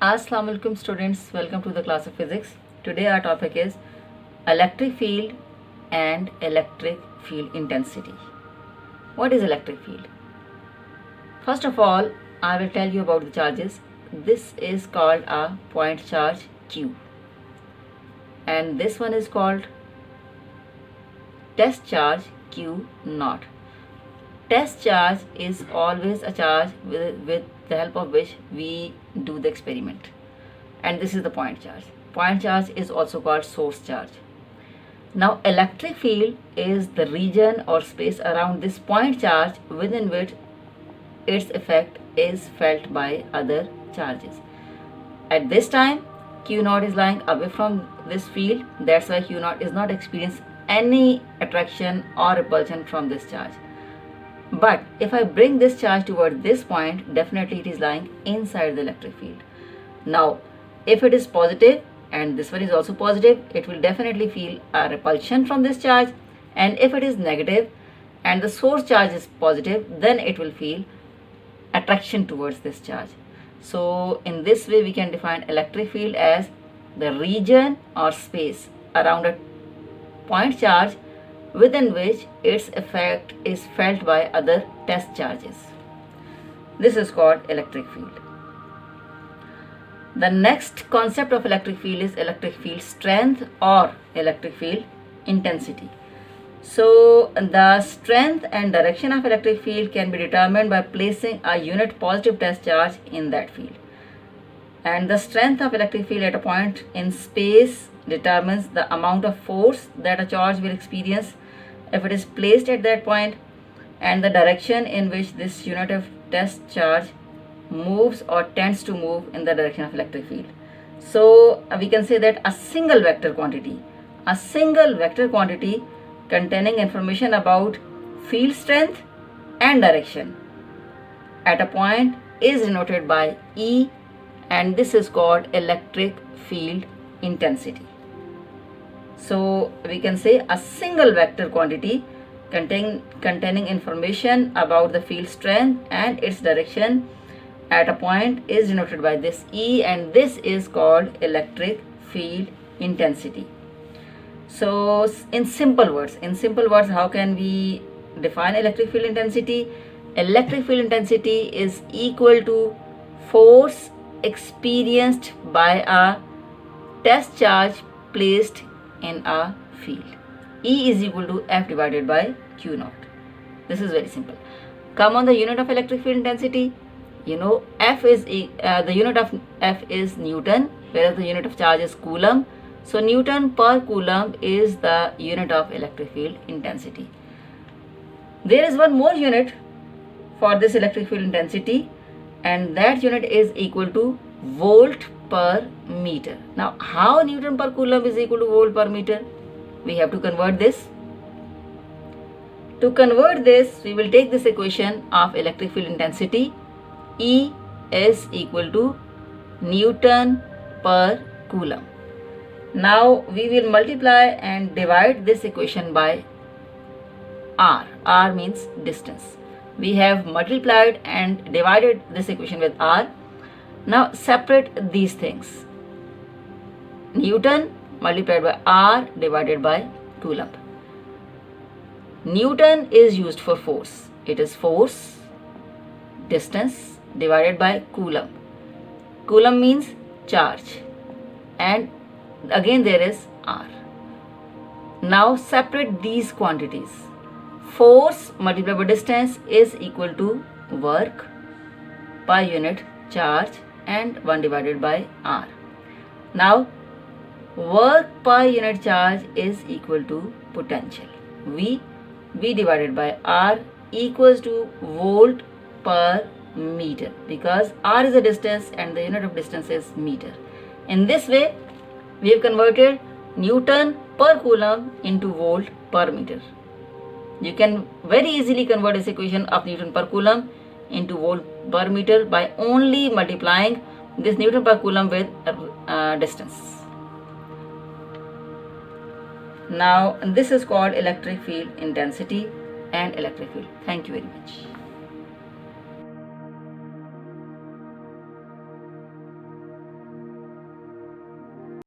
Assalamu alaikum students, welcome to the class of physics. Today our topic is electric field and electric field intensity. What is electric field? First of all, I will tell you about the charges. This is called a point charge Q, and this one is called test charge Q naught. Test charge is always a charge with the help of which we do the experiment, and this is the point charge. Point charge is also called source charge. Now electric field is the region or space around this point charge within which its effect is felt by other charges. At this time, Q naught is lying away from this field, that's why Q naught is not experiencing any attraction or repulsion from this charge. But if I bring this charge toward this point, definitely it is lying inside the electric field. Now, if it is positive and this one is also positive, it will definitely feel a repulsion from this charge. And if it is negative and the source charge is positive, then it will feel attraction towards this charge. So in this way, we can define electric field as the region or space around a point charge within which its effect is felt by other test charges. This is called electric field. The next concept of electric field is electric field strength or electric field intensity. So the strength and direction of electric field can be determined by placing a unit positive test charge in that field. And the strength of electric field at a point in space determines the amount of force that a charge will experience if it is placed at that point, and the direction in which this unit of test charge moves or tends to move in the direction of electric field. So we can say that a single vector quantity containing information about field strength and direction at a point is denoted by E, and this is called electric field intensity. So we can say a single vector quantity containing information about the field strength and its direction at a point is denoted by this E, and this is called electric field intensity. So in simple words, how can we define electric field intensity? Electric field intensity is equal to force experienced by a test charge placed in a field. E is equal to F divided by Q naught. This is very simple. Come on the unit of electric field intensity. You know, the unit of F is Newton, whereas the unit of charge is Coulomb. So Newton per Coulomb is the unit of electric field intensity. There is one more unit for this electric field intensity, and that unit is equal to volt per meter. Now, how Newton per Coulomb is equal to volt per meter? We have to convert this. To convert this, we will take this equation of electric field intensity. E is equal to Newton per Coulomb. Now, we will multiply and divide this equation by R. R means distance. We have multiplied and divided this equation with R. Now separate these things. Newton multiplied by R divided by Coulomb. Newton is used for force. It is force, distance divided by Coulomb. Coulomb means charge, and again there is R. Now separate these quantities. Force multiplied by distance is equal to work per unit charge and 1 divided by R. Now work per unit charge is equal to potential. V divided by R equals to volt per meter, because R is a distance and the unit of distance is meter. In this way, we have converted Newton per Coulomb into volt per meter. You can very easily convert this equation of Newton per Coulomb into volt per meter by only multiplying this Newton per Coulomb with distance. Now this is called electric field intensity and electric field. Thank you very much.